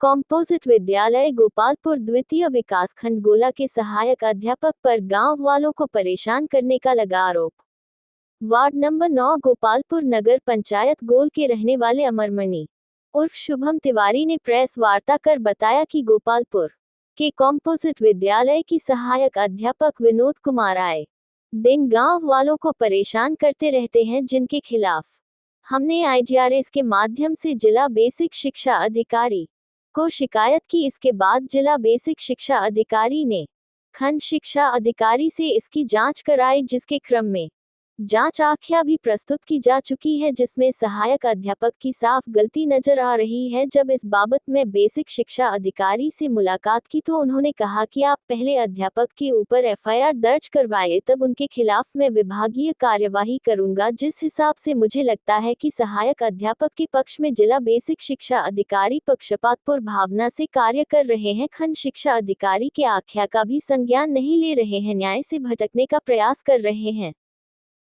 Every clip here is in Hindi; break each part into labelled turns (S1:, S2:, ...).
S1: कॉम्पोजिट विद्यालय गोपालपुर द्वितीय विकासखंड गोला के सहायक अध्यापक पर गांव वालों को परेशान करने का लगा आरोप। वार्ड नंबर 9 गोपालपुर नगर पंचायत गोल के रहने वाले अमरमणि उर्फ शुभम तिवारी ने प्रेस वार्ता कर बताया कि गोपालपुर के कॉम्पोजिट विद्यालय की सहायक अध्यापक विनोद कुमार आए दिन गांव वालों को परेशान करते रहते हैं, जिनके खिलाफ हमने IGRS के माध्यम से जिला बेसिक शिक्षा अधिकारी को शिकायत की। इसके बाद जिला बेसिक शिक्षा अधिकारी ने खंड शिक्षा अधिकारी से इसकी जांच कराई, जिसके क्रम में जांच आख्या भी प्रस्तुत की जा चुकी है, जिसमें सहायक अध्यापक की साफ गलती नजर आ रही है। जब इस बाबत में बेसिक शिक्षा अधिकारी से मुलाकात की तो उन्होंने कहा कि आप पहले अध्यापक के ऊपर FIR दर्ज करवाए, तब उनके खिलाफ मैं विभागीय कार्यवाही करूंगा। जिस हिसाब से मुझे लगता है कि सहायक अध्यापक के पक्ष में जिला बेसिक शिक्षा अधिकारी पक्षपातपूर्ण भावना से कार्य कर रहे हैं, खंड शिक्षा अधिकारी के आख्या का भी संज्ञान नहीं ले रहे हैं, न्याय से भटकने का प्रयास कर रहे हैं।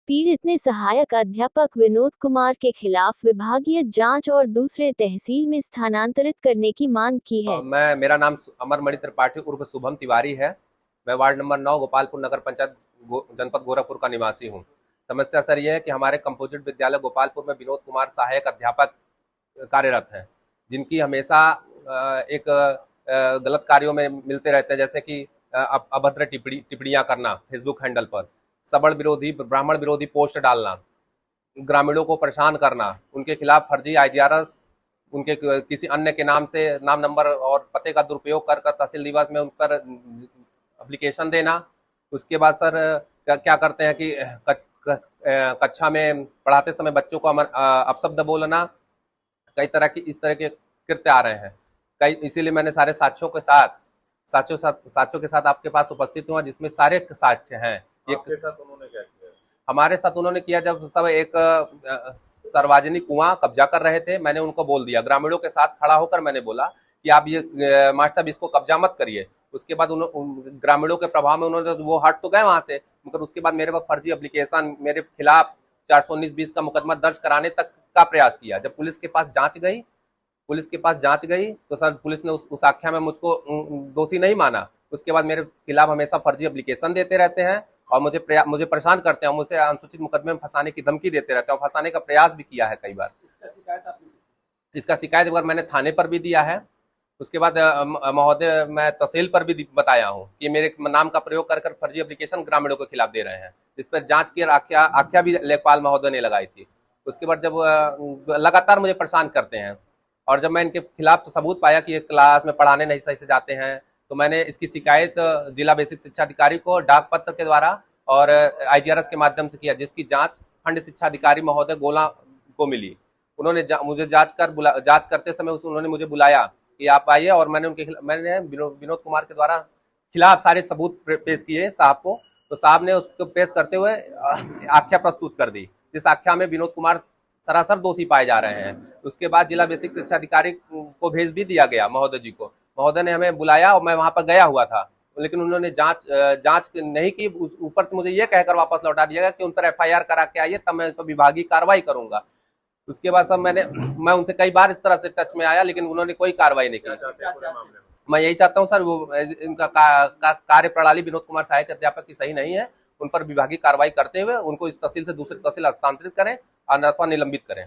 S1: पीड़ित ने सहायक अध्यापक विनोद कुमार के खिलाफ विभागीय जांच और दूसरे तहसील में स्थानांतरित करने की मांग की है।
S2: मेरा नाम अमरमणि त्रिपाठी उर्फ शुभम तिवारी है। मैं वार्ड नंबर 9 गोपालपुर नगर पंचायत जनपद गोरखपुर का निवासी हूं। समस्या सर ये है कि हमारे कंपोजिट विद्यालय गोपालपुर में विनोद कुमार सहायक अध्यापक कार्यरत हैं, जिनकी हमेशा एक गलत कार्यों में मिलते रहते हैं, जैसे कि अभद्र टिप्पणियां करना फेसबुक हैंडल पर, सबड़ विरोधी ब्राह्मण विरोधी पोस्ट डालना, ग्रामीणों को परेशान करना, उनके खिलाफ फर्जी IGRS उनके किसी अन्य के नाम से नाम नंबर और पते का दुरुपयोग कर तहसील दिवस में उन पर एप्लीकेशन देना। उसके बाद सर क्या करते हैं कि कक्षा में पढ़ाते समय बच्चों को अपशब्द बोलना, कई तरह की इस तरह के कृत्य आ रहे हैं। इसीलिए मैंने सारे साक्ष्यों के साथ आपके पास उपस्थित हुआ, जिसमें सारे साक्ष्य हैं।
S3: आपके साथ उन्होंने क्या किया?
S2: हमारे साथ उन्होंने किया, जब सब एक सार्वजनिक कुआं कब्जा कर रहे थे, मैंने उनको बोल दिया, ग्रामीणों के साथ खड़ा होकर मैंने बोला कि आप ये मास्टर साहब इसको कब्जा मत करिए। उसके बाद ग्रामीणों के प्रभाव में उन्होंने वो हट तो गए वहां से, मगर उसके बाद मेरे पास फर्जी एप्लीकेशन, मेरे खिलाफ 419-20 का मुकदमा दर्ज कराने तक का प्रयास किया। जब पुलिस के पास जांच गई तो सर पुलिस ने उस आख्या में मुझको दोषी नहीं माना। उसके बाद मेरे खिलाफ हमेशा फर्जी एप्लीकेशन देते रहते हैं और मुझे परेशान करते हैं, मुझे अनुसूचित मुकदमे में फंसाने की धमकी देते रहते हैं और फंसाने का प्रयास भी किया है कई बार। इसका शिकायत एक बार मैंने थाने पर भी दिया है। उसके बाद महोदय मैं तहसील पर भी बताया हूँ कि मेरे नाम का प्रयोग कर फर्जी एप्लीकेशन ग्रामीणों के खिलाफ दे रहे हैं। इस पर जांच की आख्या भी लेखपाल महोदय ने लगाई थी। उसके बाद जब लगातार मुझे परेशान करते हैं और जब मैं इनके खिलाफ सबूत पाया कि ये क्लास में पढ़ाने नहीं सही से जाते हैं, तो मैंने इसकी शिकायत जिला बेसिक शिक्षा अधिकारी को डाक पत्र के द्वारा और IGRS के माध्यम से किया, जिसकी जांच खंड शिक्षा अधिकारी महोदय गोला को मिली। उन्होंने मुझे जांच करते समय उन्होंने मुझे बुलाया कि आप आइए, और मैंने विनोद कुमार के द्वारा खिलाफ सारे सबूत पेश किए साहब को। तो साहब ने उसको पेश करते हुए आख्या प्रस्तुत कर दी, जिस आख्या में विनोद कुमार सरासर दोषी पाए जा रहे हैं। उसके बाद जिला बेसिक शिक्षा अधिकारी को भेज भी दिया गया महोदय जी को। महोदय ने हमें बुलाया और मैं वहां पर गया हुआ था, लेकिन उन्होंने जांच नहीं की। ऊपर से मुझे ये कहकर वापस लौटा दिया गया कि उन पर FIR करा के आइए, तब मैं उन पर विभागीय कार्रवाई करूंगा। उसके बाद सब मैं उनसे कई बार इस तरह से टच में आया, लेकिन उन्होंने कोई कार्रवाई नहीं की। मैं यही चाहता हूँ सर, वो इनका कार्य प्रणाली विनोद कुमार सहायक अध्यापक की सही नहीं है। उन पर विभागीय कार्रवाई करते हुए उनको इस तहसील से दूसरी तहसील हस्तांतरित करें, अथवा निलंबित करें।